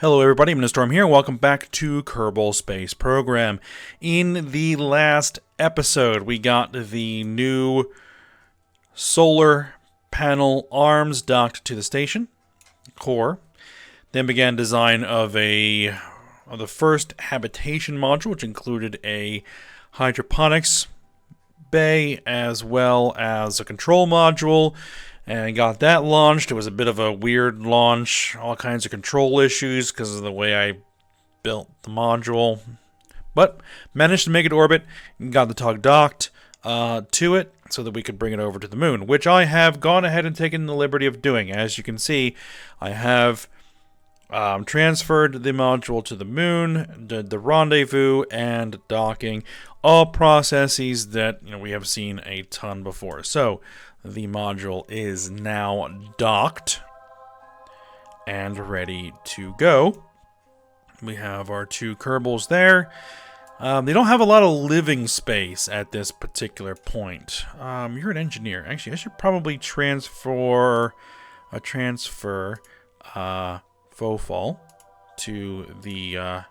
Hello everybody, I'm Storm here. Welcome back to Kerbal Space program. In the last episode, we got the new solar panel arms docked to the station core. Then began design of the first habitation module, which included a hydroponics bay as well as a control module. And got that launched. It was a bit of a weird launch. All kinds of control issues because of the way I built the module. But managed to make it orbit and got the tug docked to it so that we could bring it over to the moon. Which I have gone ahead and taken the liberty of doing. As you can see, I have transferred the module to the moon, did the rendezvous and docking. All processes that we have seen a ton before. So the module is now docked and ready to go. We have our two Kerbals there. They don't have a lot of living space at this particular point. You're an engineer. Actually, I should probably transfer Fofal to the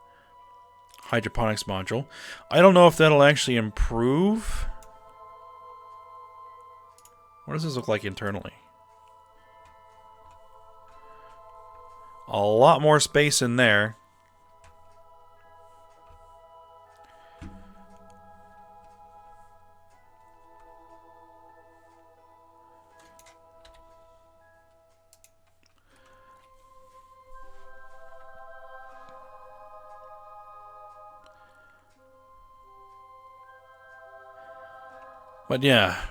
hydroponics module. I don't know if that'll actually improve. What does this look like internally? A lot more space in there. But yeah.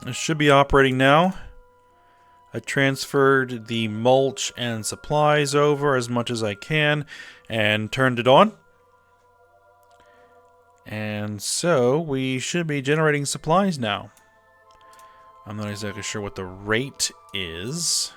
It should be operating now. I transferred the mulch and supplies over as much as I can and turned it on. And so we should be generating supplies now. I'm not exactly sure what the rate is.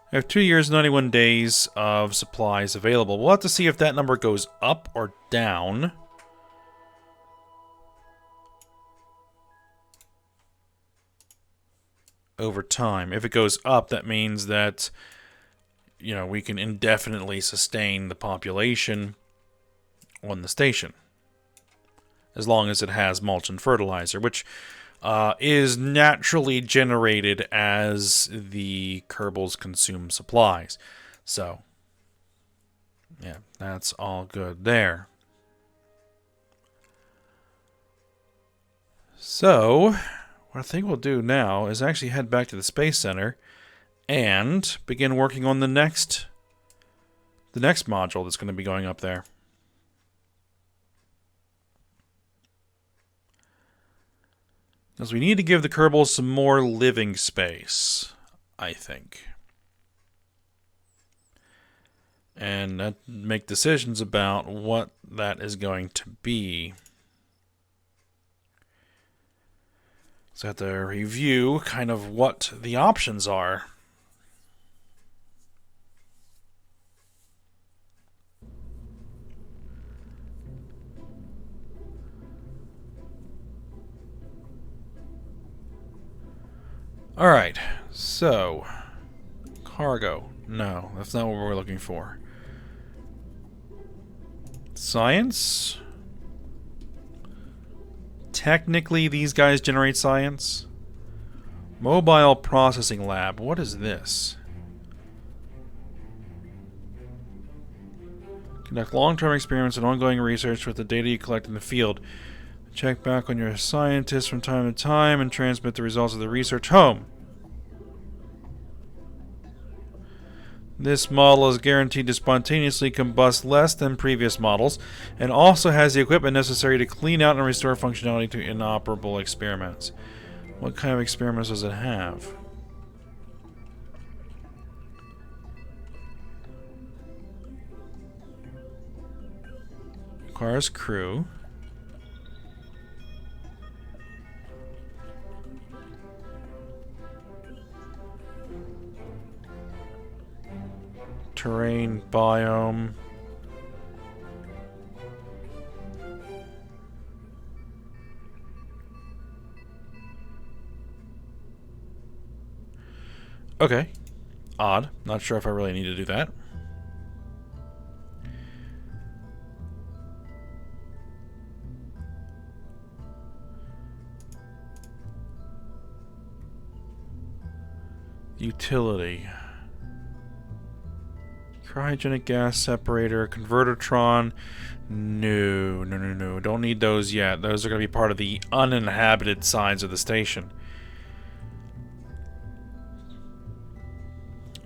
I have 2 years, 91 days of supplies available. We'll have to see if that number goes up or down. Over time. If it goes up, that means that, we can indefinitely sustain the population on the station. As long as it has mulch and fertilizer, which is naturally generated as the Kerbals consume supplies. So, yeah, that's all good there. So, what I think we'll do now is actually head back to the Space Center and begin working on the next module that's going to be going up there. Because we need to give the Kerbals some more living space, I think. And make decisions about what that is going to be. So I have to review kind of what the options are. Alright, so, cargo. No, that's not what we're looking for. Science? Technically, these guys generate science. Mobile Processing Lab. What is this? Conduct long-term experiments and ongoing research with the data you collect in the field. Check back on your scientists from time to time and transmit the results of the research home. This model is guaranteed to spontaneously combust less than previous models and also has the equipment necessary to clean out and restore functionality to inoperable experiments. What kind of experiments does it have? Requires crew. Terrain, biome. Okay. Odd. Not sure if I really need to do that. Utility. Cryogenic gas separator, convertertron. No. Don't need those yet. Those are going to be part of the uninhabited sides of the station.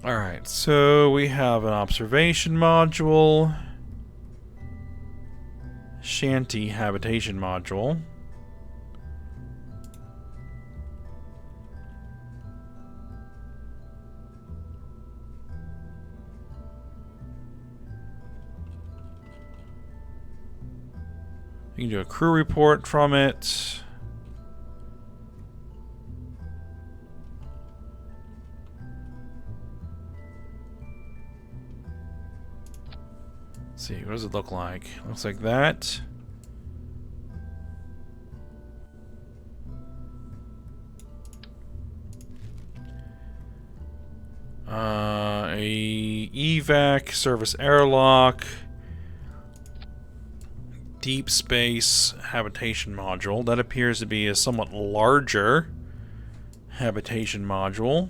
Alright, so we have an observation module. Shanty habitation module. You can do a crew report from it. Let's see, what does it look like? Looks like that. A evac service airlock. Deep space habitation module. That appears to be a somewhat larger habitation module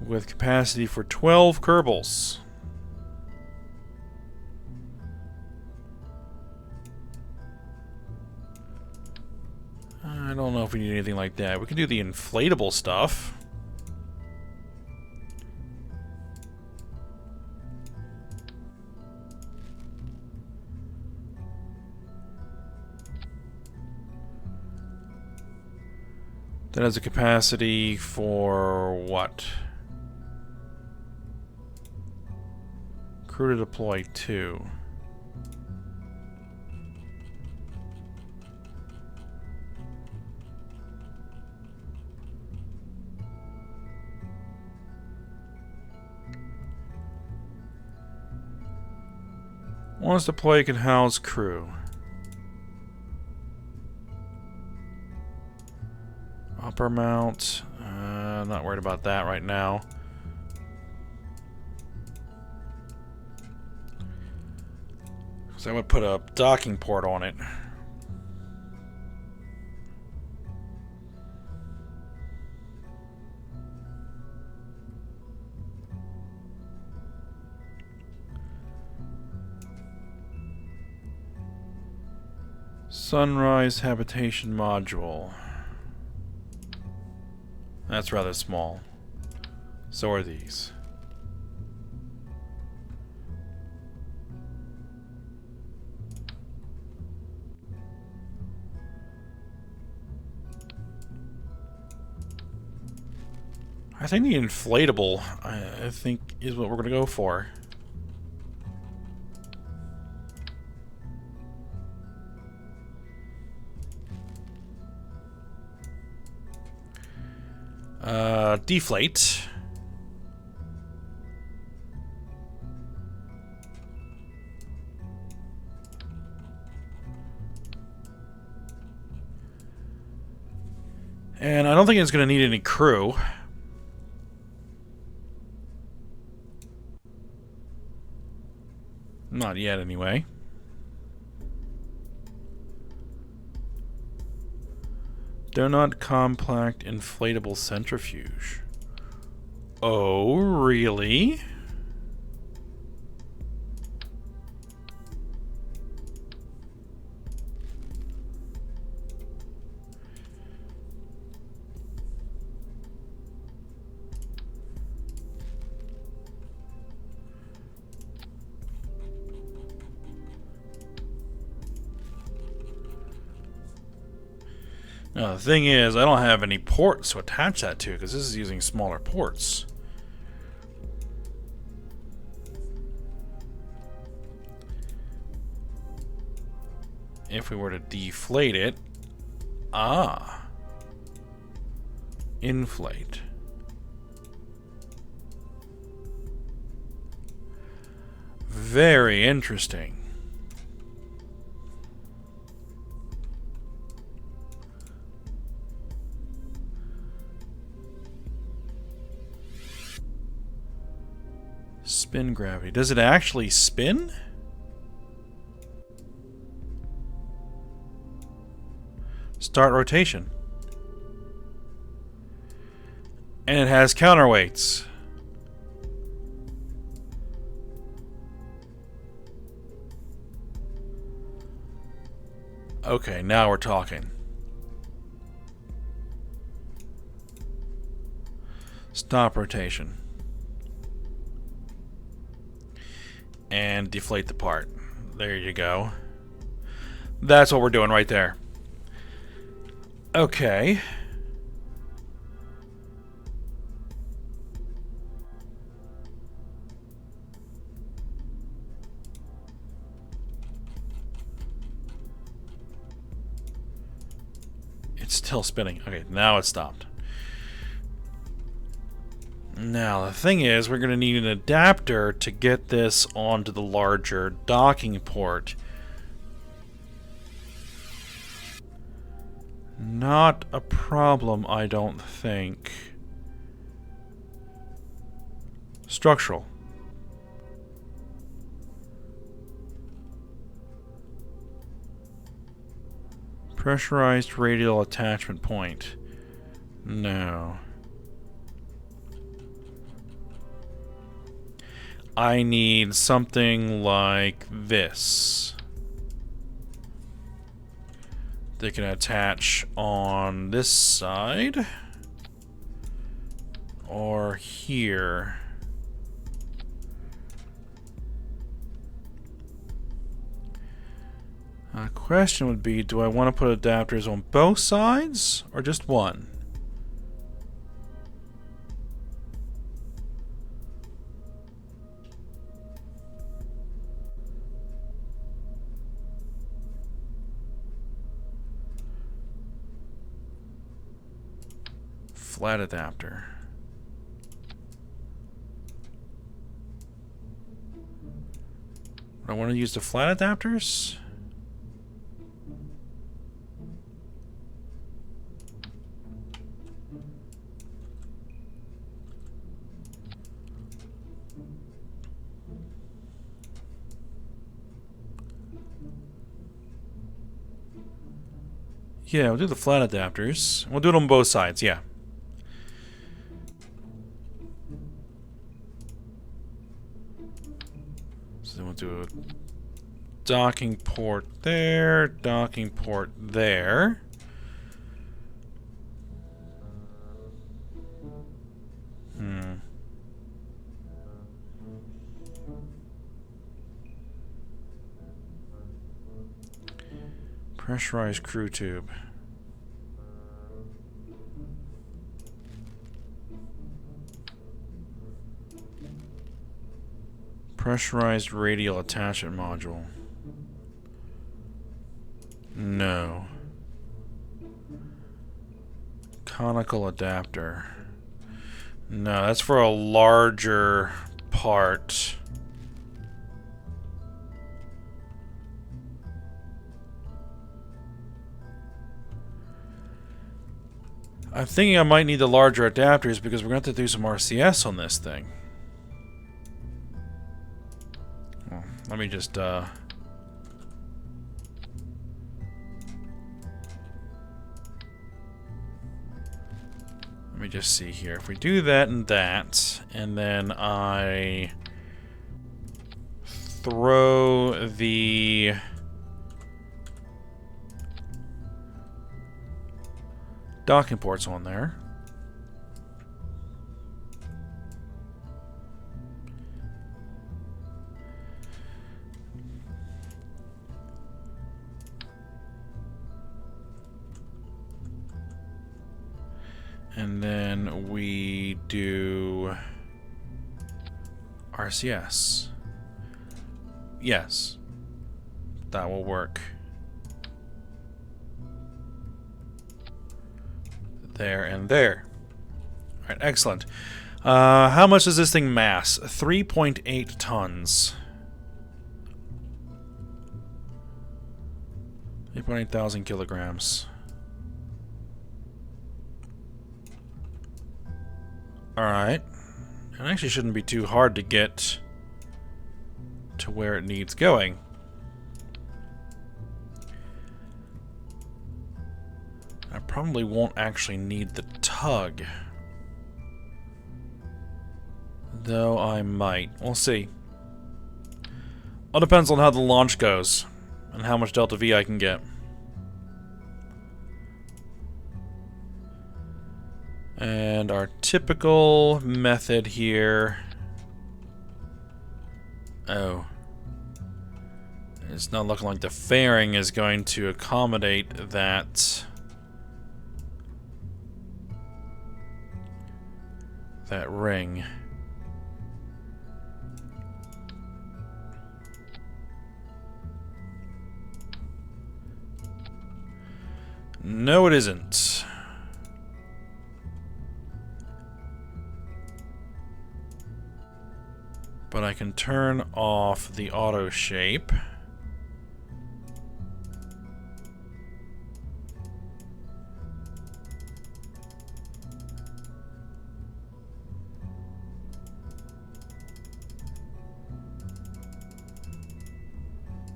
with capacity for 12 Kerbals. I don't know if we need anything like that. We can do the inflatable stuff. That has a capacity for what? Crew to deploy 2. Once deployed, can house crew. Upper mount. I'm not worried about that right now. So I would put a docking port on it. Sunrise habitation module. That's rather small. So are these. I think the inflatable, I think, is what we're going to go for. Deflate. And I don't think it's going to need any crew. Not yet, anyway. Donut compact inflatable centrifuge. Oh, really? Now, the thing is, I don't have any ports to attach that to, because this is using smaller ports. If we were to deflate it... Ah. Inflate. Very interesting. Spin gravity. Does it actually spin? Start rotation. And it has counterweights. Okay, now we're talking. Stop rotation. And deflate the part. There you go. That's what we're doing right there. Okay. It's still spinning. Okay, now it's stopped. Now, the thing is, we're going to need an adapter to get this onto the larger docking port. Not a problem, I don't think. Structural. Pressurized radial attachment point. No. I need something like this. They can attach on this side or here. The question would be, do I want to put adapters on both sides or just one? Flat adapter. I want to use the flat adapters. Yeah, we'll do the flat adapters. We'll do it on both sides, yeah. So then we'll do a docking port there, docking port there. Pressurized crew tube. Pressurized radial attachment module. No. Conical adapter. No, that's for a larger part. I'm thinking I might need the larger adapters because we're going to have to do some RCS on this thing. Well, let me just let me just see here. If we do that and that, and then I throw the docking ports on there. And then we do RCS. Yes, that will work. There and there. Alright, excellent. How much does this thing mass? 3.8 tons. 8.8 thousand kilograms. Alright. It actually shouldn't be too hard to get to where it needs going. I probably won't actually need the tug. Though I might. We'll see. All depends on how the launch goes and how much Delta V I can get. And our typical method here. Oh. It's not looking like the fairing is going to accommodate that. That ring. No, it isn't. But I can turn off the auto shape.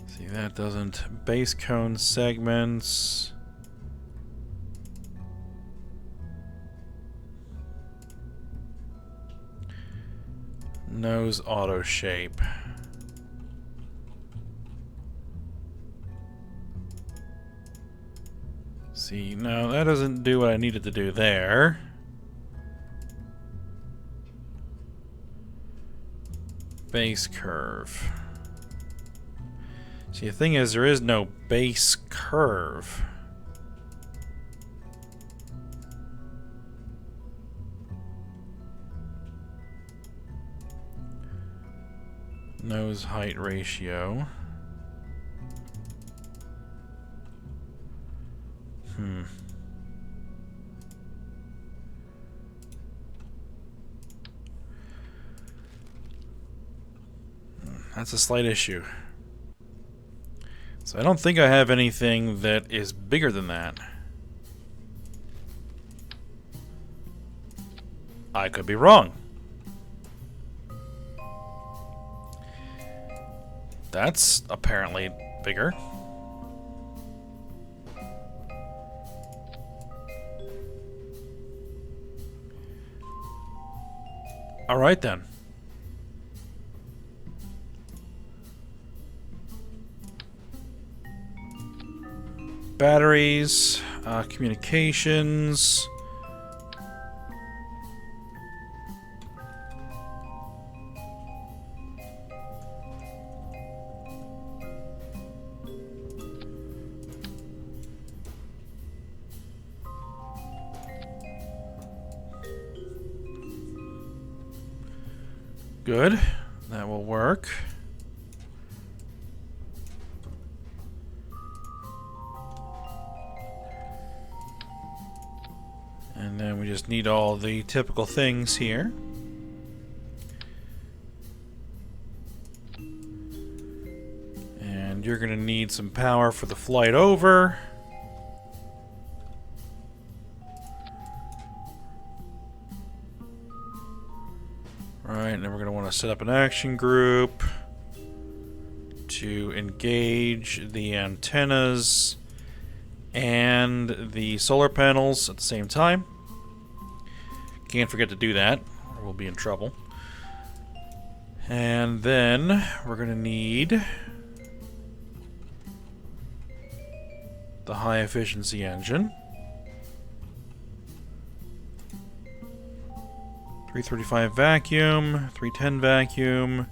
See, that doesn't. Base cone segments. Nose auto shape. See, no, that doesn't do what I needed to do there. Base curve. See, the thing is, there is no base curve. Nose height ratio. That's a slight issue. So I don't think I have anything that is bigger than that. I could be wrong. That's apparently bigger. All right then. Batteries, communications. Good. That will work. And then we just need all the typical things here. And you're going to need some power for the flight over. Right, and then we're going to want to set up an action group to engage the antennas and the solar panels at the same time. Can't forget to do that, or we'll be in trouble. And then we're going to need the high efficiency engine. 335 vacuum, 310 vacuum.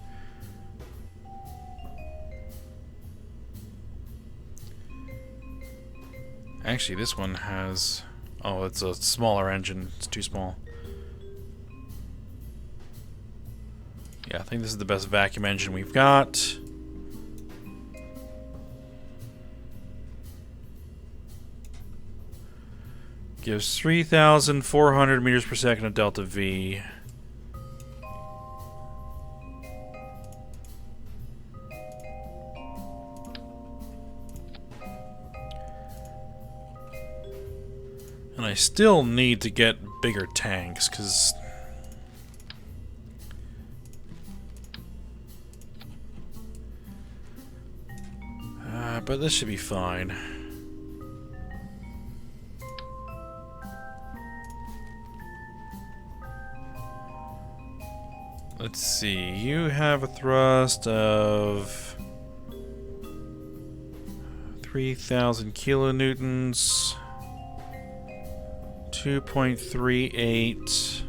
Actually, this one has... Oh, it's a smaller engine. It's too small. Yeah, I think this is the best vacuum engine we've got. Gives 3,400 meters per second of delta V. And I still need to get bigger tanks, because... But this should be fine. Let's see, you have a thrust of 3,000 kilonewtons, 2.38.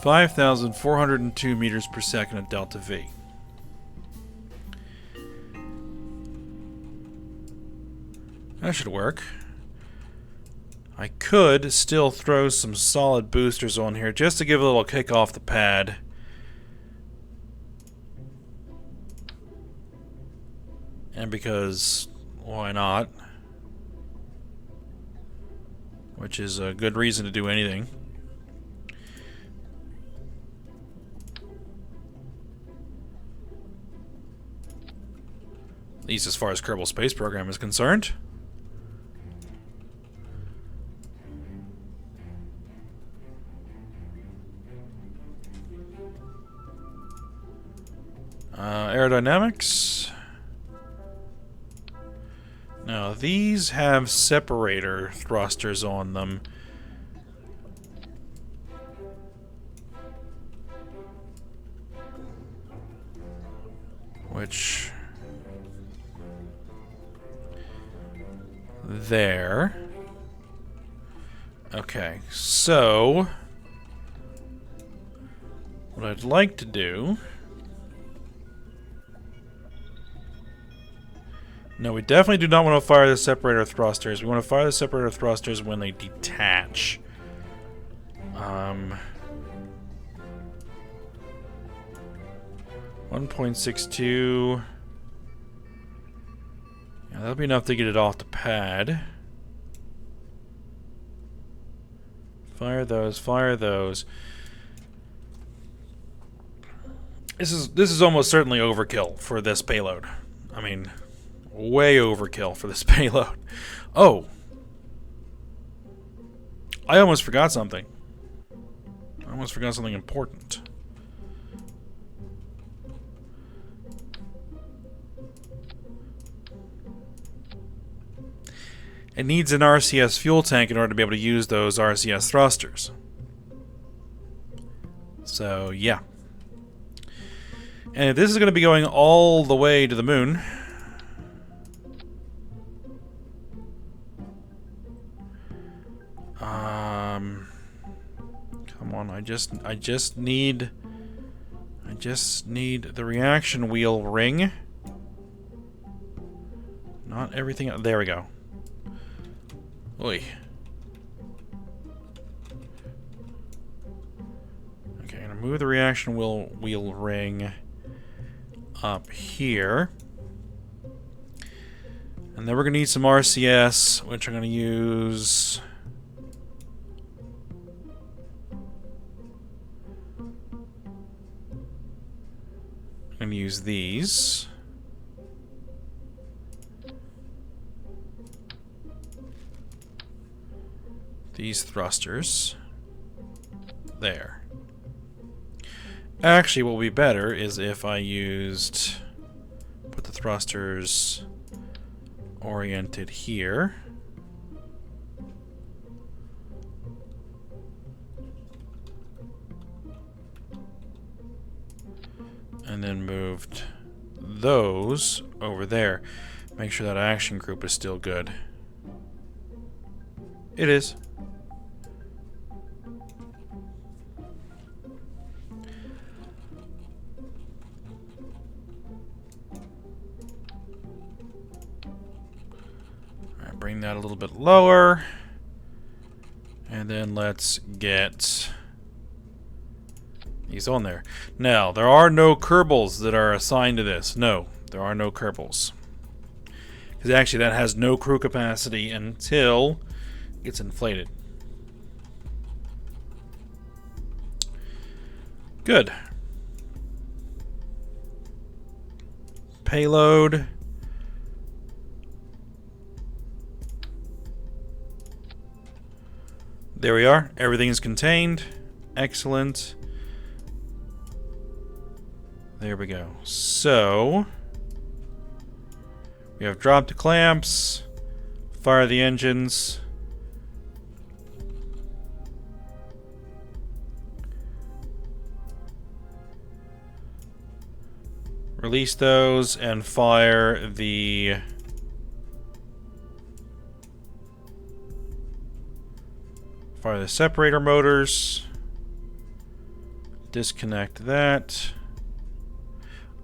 (5,402 meters per second at delta V). That should work. I could still throw some solid boosters on here just to give a little kick off the pad. And because, why not? Which is a good reason to do anything. At least as far as Kerbal Space Program is concerned. Aerodynamics. Now these have separator thrusters on them. Which... there. Okay, so... what I'd like to do... no, we definitely do not want to fire the separator thrusters. We want to fire the separator thrusters when they detach. 1.62. Yeah, that'll be enough to get it off the pad. Fire those, fire those. This is almost certainly overkill for this payload. I mean, way overkill for this payload. Oh! I almost forgot something. I almost forgot something important. It needs an RCS fuel tank in order to be able to use those RCS thrusters. So, yeah. And if this is going to be going all the way to the moon... come on, I just need the reaction wheel ring. Not everything. There we go. Oy. Okay, I'm gonna move the reaction wheel ring up here. And then we're gonna need some RCS, which I'm gonna use. I'm gonna use these. These thrusters. There. Actually, what would be better is if I used... put the thrusters oriented here. And then moved those over there. Make sure that action group is still good. It is. Alright, bring that a little bit lower. And then let's get these on there. Now, there are no Kerbals that are assigned to this. No, there are no Kerbals. Because actually that has no crew capacity until it's inflated. Good. Payload. There we are. Everything is contained. Excellent. There we go. So we have drop the clamps, fire the engines. Release those and fire the separator motors. Disconnect that.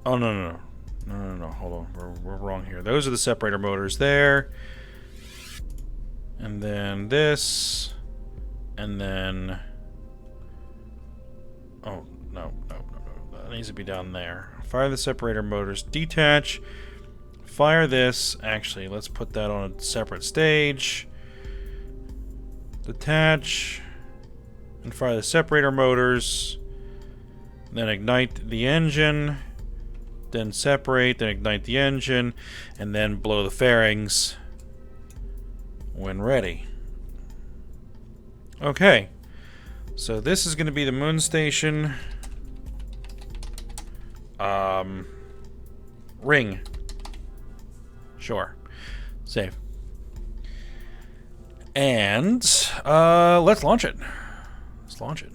Oh, no. Hold on. We're wrong here. Those are the separator motors there. And then this. And then... Oh, no. That needs to be down there. Fire the separator motors. Detach. Fire this. Actually, let's put that on a separate stage. Detach. And fire the separator motors. Then ignite the engine. Then separate. Then ignite the engine. And then blow the fairings when ready. Okay. So this is going to be the moon station. Ring. Sure. Save. And let's launch it. Let's launch it.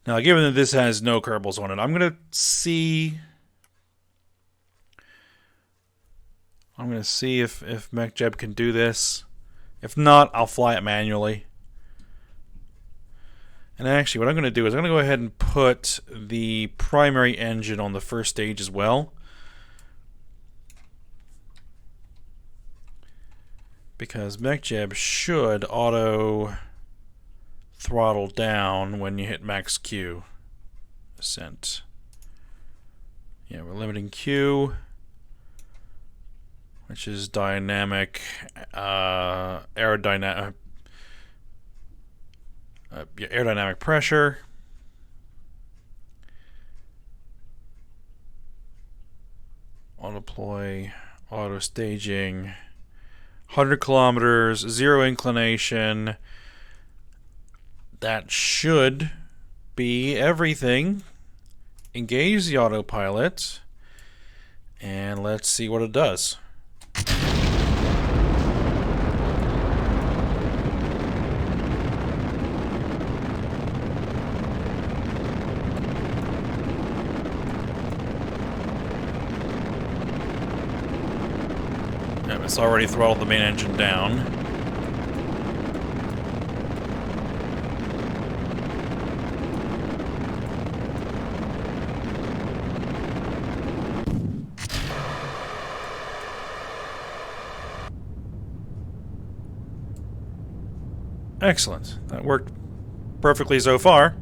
Now, given that this has no Kerbals on it, I'm going to see if MechJeb can do this. If not, I'll fly it manually. And actually, what I'm going to do is I'm going to go ahead and put the primary engine on the first stage as well. Because MechJeb should auto throttle down when you hit max Q. Ascent. Yeah, we're limiting Q, which is dynamic, aerodynamic pressure. Auto deploy, auto staging, 100 kilometers, 0 inclination. That should be everything. Engage the autopilot, and let's see what it does. It's already throttled the main engine down. Excellent. That worked perfectly so far.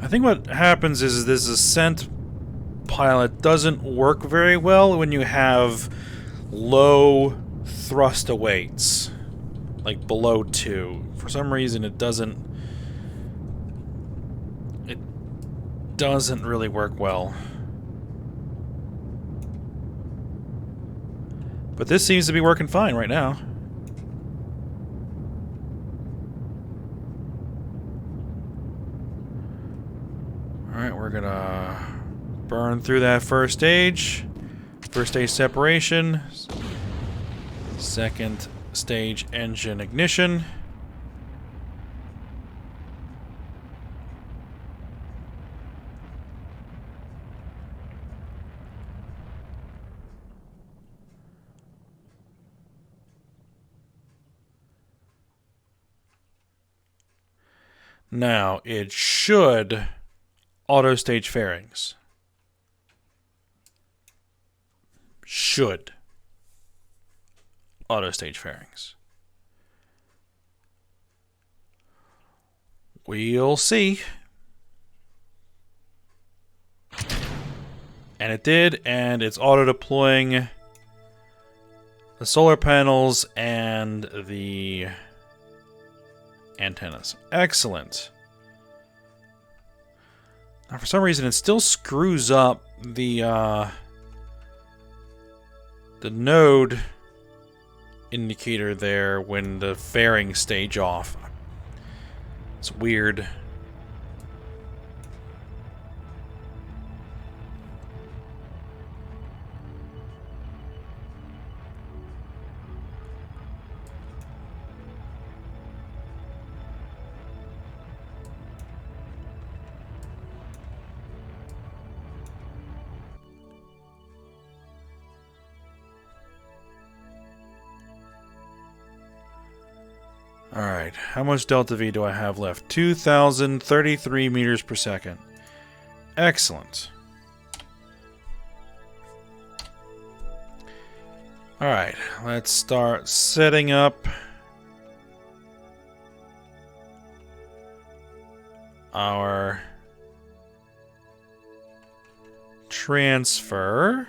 I think what happens is this ascent pilot doesn't work very well when you have low thrust weights, like below 2. For some reason it doesn't really work well. But this seems to be working fine right now. Alright, we're gonna burn through that first stage. First stage separation. Second stage engine ignition. Now, it should auto stage fairings. Should auto stage fairings. We'll see. And it did, and it's auto-deploying the solar panels and the antennas. Excellent. Now, for some reason, it still screws up the node indicator there when the fairings stage off. It's weird. Alright, how much delta V do I have left? 2,033 meters per second. Excellent. Alright, let's start setting up our transfer.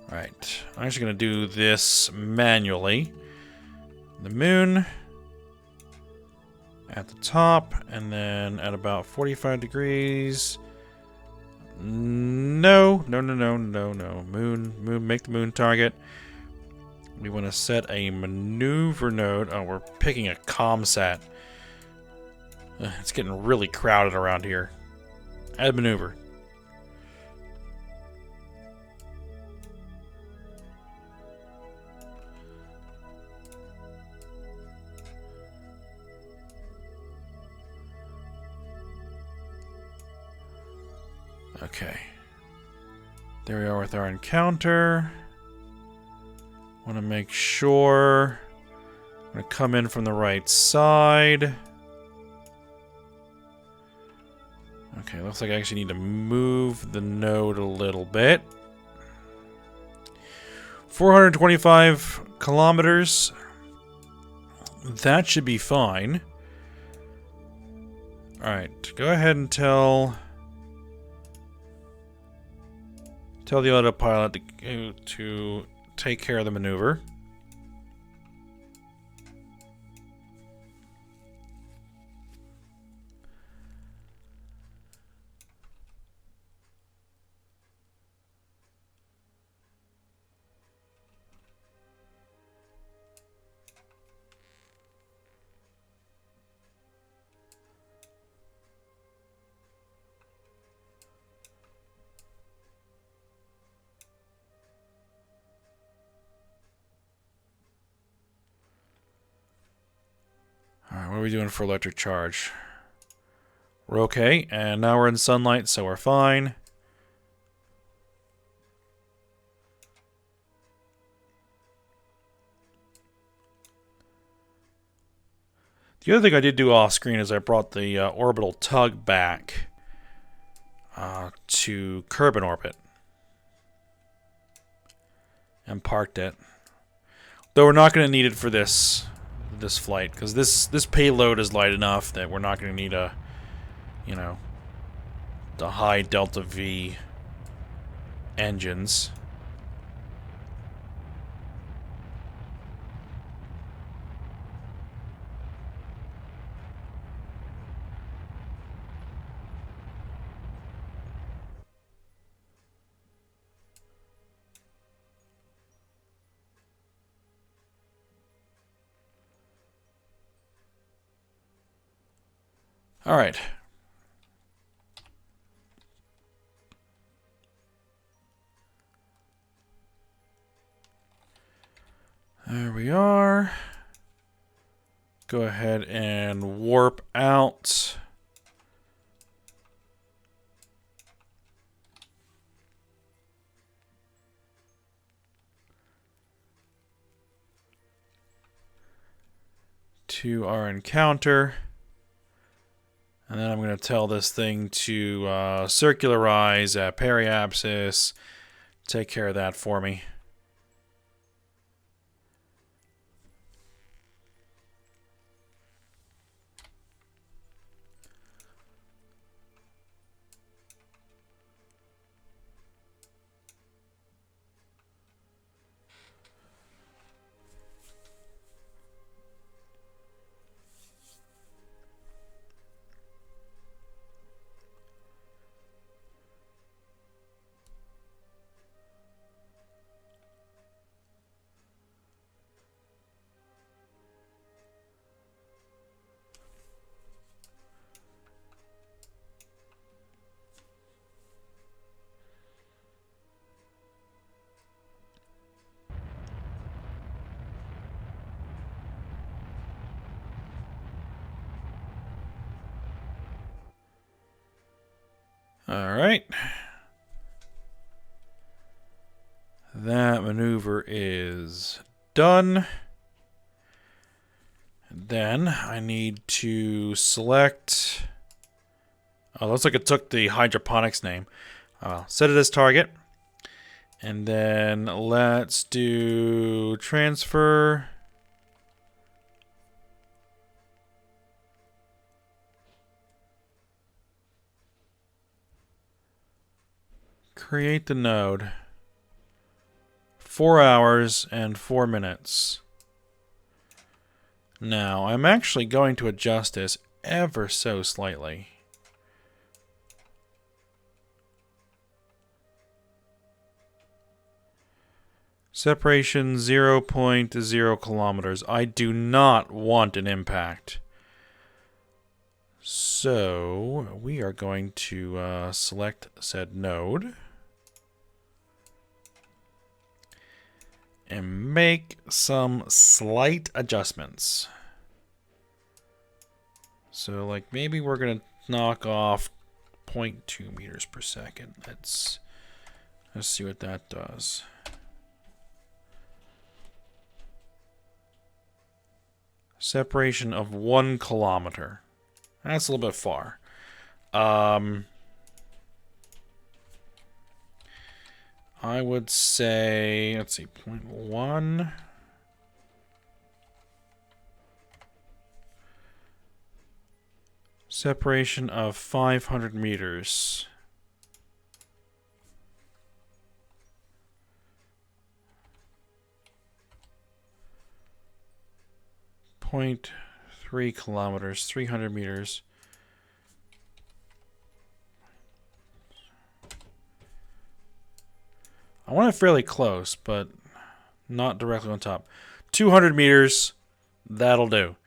Alright, I'm actually going to do this manually. The moon at the top, and then at about 45 degrees. No. Moon, make the moon target. We want to set a maneuver node. Oh, we're picking a ComSat. It's getting really crowded around here. Add maneuver. Okay. There we are with our encounter. Want to make sure. I'm going to come in from the right side. Okay, looks like I actually need to move the node a little bit. 425 kilometers. That should be fine. Alright, go ahead and tell the autopilot to take care of the maneuver. Alright, what are we doing for electric charge? We're okay, and now we're in sunlight, so we're fine. The other thing I did do off screen is I brought the orbital tug back to Kerbal orbit and parked it. Though we're not going to need it for this flight, because this payload is light enough that we're not going to need a, you know, the high delta V engines. All right. There we are. Go ahead and warp out. To our encounter. And then I'm going to tell this thing to circularize at periapsis. Take care of that for me. Alright. That maneuver is done. Then I need to select... Oh, looks like it took the hydroponics name. Set it as target. And then let's do transfer. Create the node. 4 hours and 4 minutes. Now, I'm actually going to adjust this ever so slightly. Separation 0.0 kilometers. I do not want an impact. So, we are going to select said node. And make some slight adjustments. So, like, maybe we're going to knock off 0.2 meters per second. Let's see what that does. Separation of 1 kilometer. That's a little bit far. I would say, let's see, 0.1. Separation of 500 meters. Point 3 kilometers, 300 meters. I want it fairly close, but not directly on top. 200 meters, that'll do.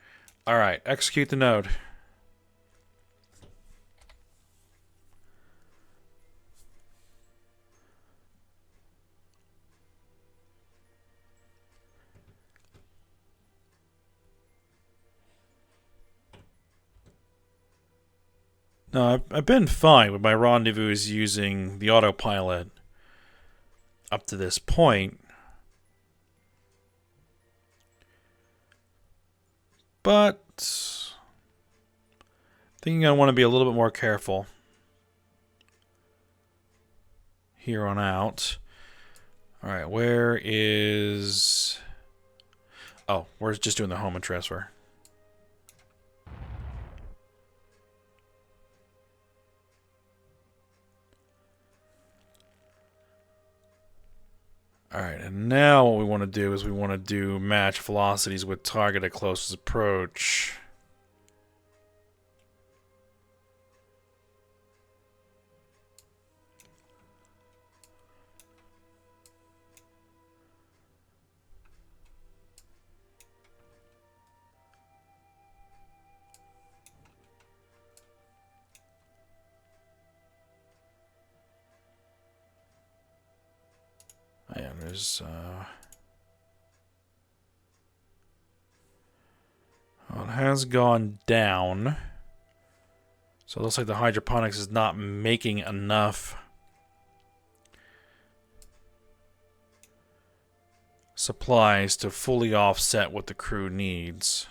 All right, execute the node. No, I've been fine with my rendezvous using the autopilot up to this point. But thinking I want to be a little bit more careful here on out. All right, where is... Oh, we're just doing the home and transfer. Alright, and now what we want to do is we want to do match velocities with target at closest approach. Yeah, there's well, it has gone down. So it looks like the hydroponics is not making enough supplies to fully offset what the crew needs.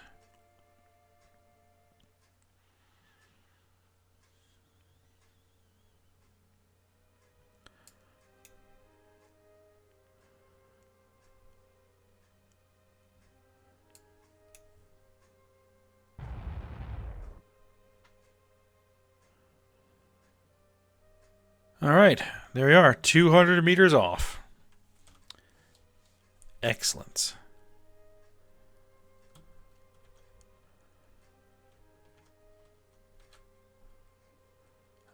All right, there we are, 200 meters off. Excellent.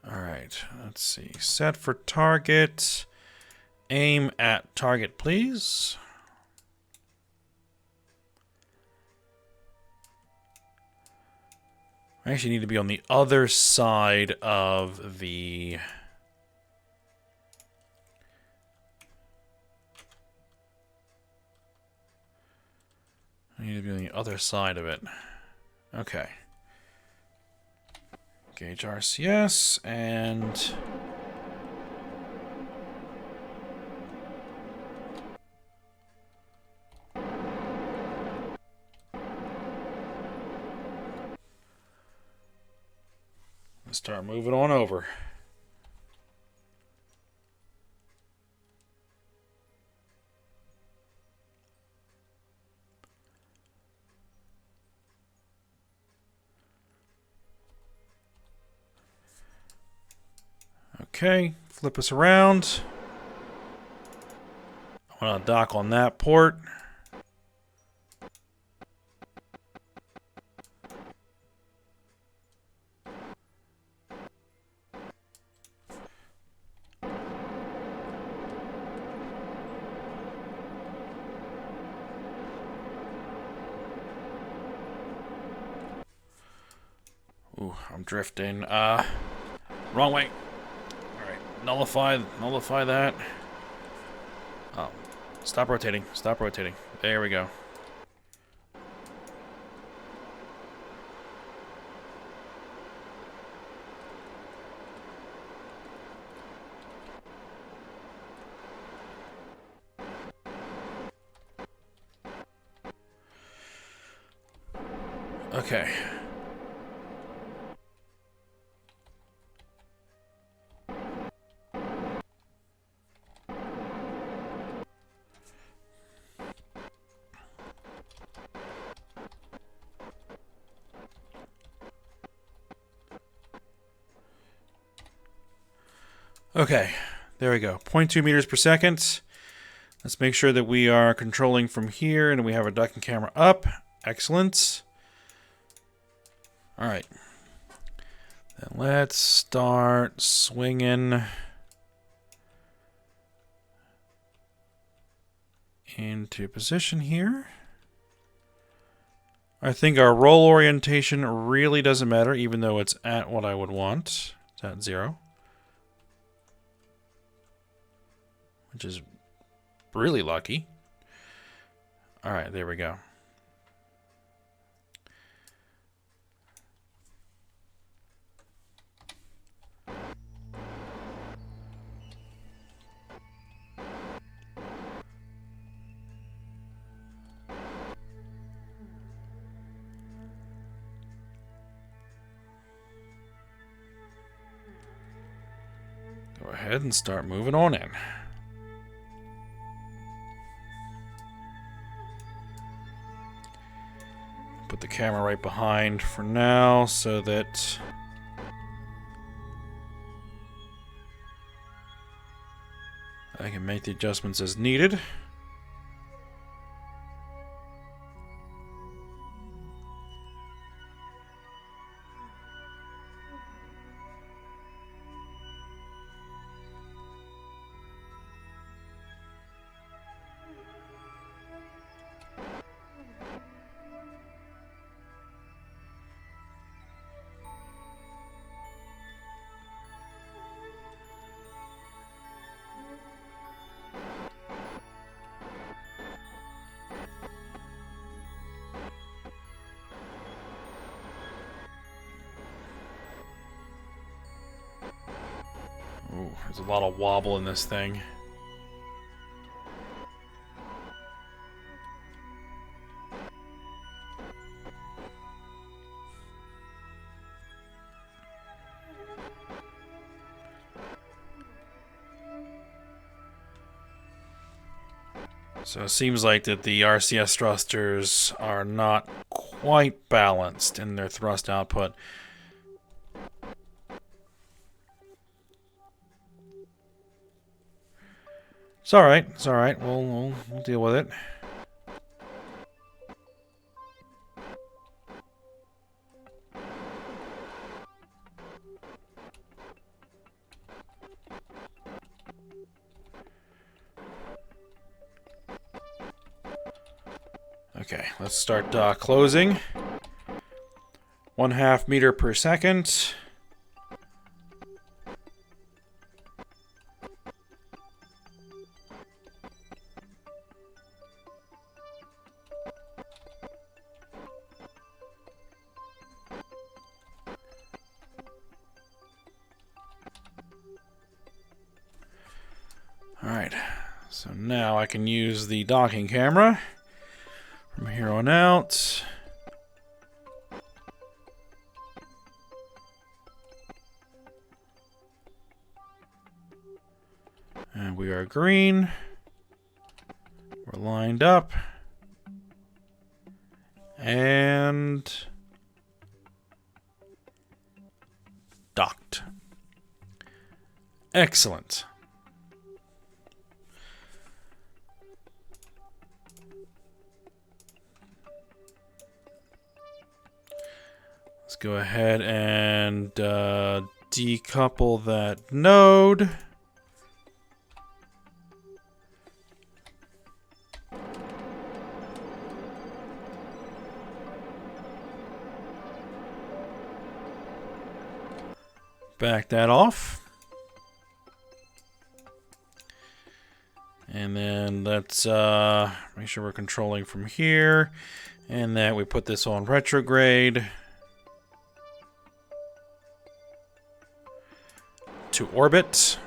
All right, let's see. Set for target. Aim at target, please. I actually need to be on the other side of the... I need to be on the other side of it. Okay. Gauge RCS and and start moving on over. Okay, flip us around. I want to dock on that port. Ooh, I'm drifting. Wrong way. Alright, nullify that. Oh, stop rotating, stop rotating. There we go. Okay. Okay, there we go. 0.2 meters per second. Let's make sure that we are controlling from here and we have our ducking camera up. Excellent. All right. Then let's start swinging into position here. I think our roll orientation really doesn't matter, even though it's at what I would want. It's at 0. Which is really lucky. All right, there we go. Go ahead and start moving on in. Put the camera right behind for now so that I can make the adjustments as needed. Ooh, there's a lot of wobble in this thing. So it seems like that the RCS thrusters are not quite balanced in their thrust output. It's alright, it's alright. We'll deal with it. Okay, let's start closing. 1/2 meter per second. Alright, so now I can use the docking camera from here on out. green. We're lined up. And docked. Excellent. Let's go ahead and decouple that node. Back that off. And then let's make sure we're controlling from here. And that we put this on retrograde. To orbit.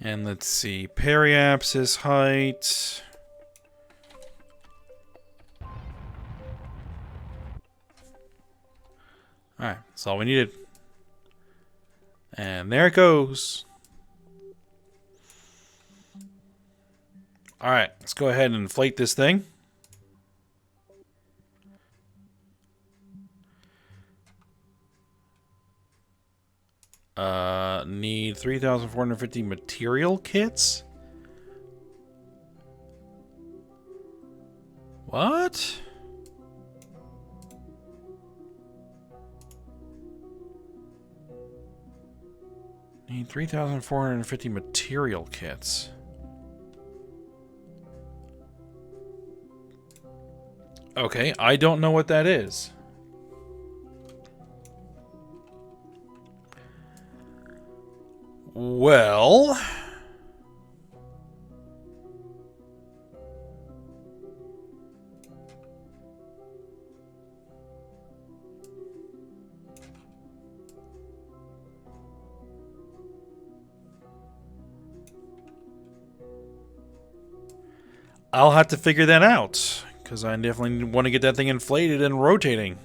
And let's see, periapsis height. Alright, that's all we needed. And there it goes. Alright, let's go ahead and inflate this thing. Need 3,450 material kits? What? Need 3,450 material kits. Okay, I don't know what that is. Well, I'll have to figure that out, because I definitely want to get that thing inflated and rotating.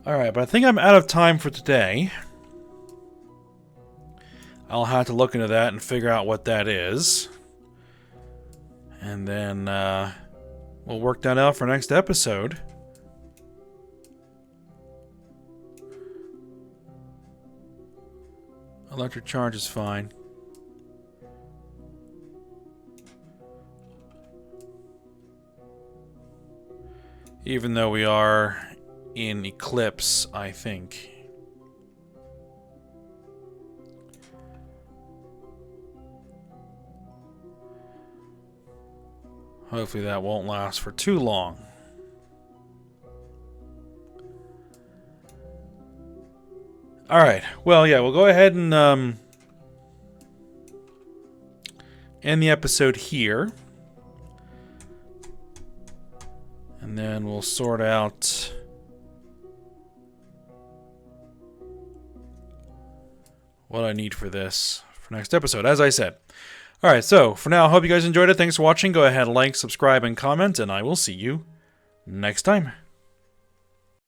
Alright, but I think I'm out of time for today. I'll have to look into that and figure out what that is. And then we'll work that out for next episode. Electric charge is fine. Even though we are in Eclipse, I think. Hopefully that won't last for too long. Alright, well, yeah, we'll go ahead and end the episode here. And then we'll sort out what I need for this for next episode, as I said. Alright, so for now, I hope you guys enjoyed it. Thanks for watching. Go ahead, like, subscribe, and comment, and I will see you next time.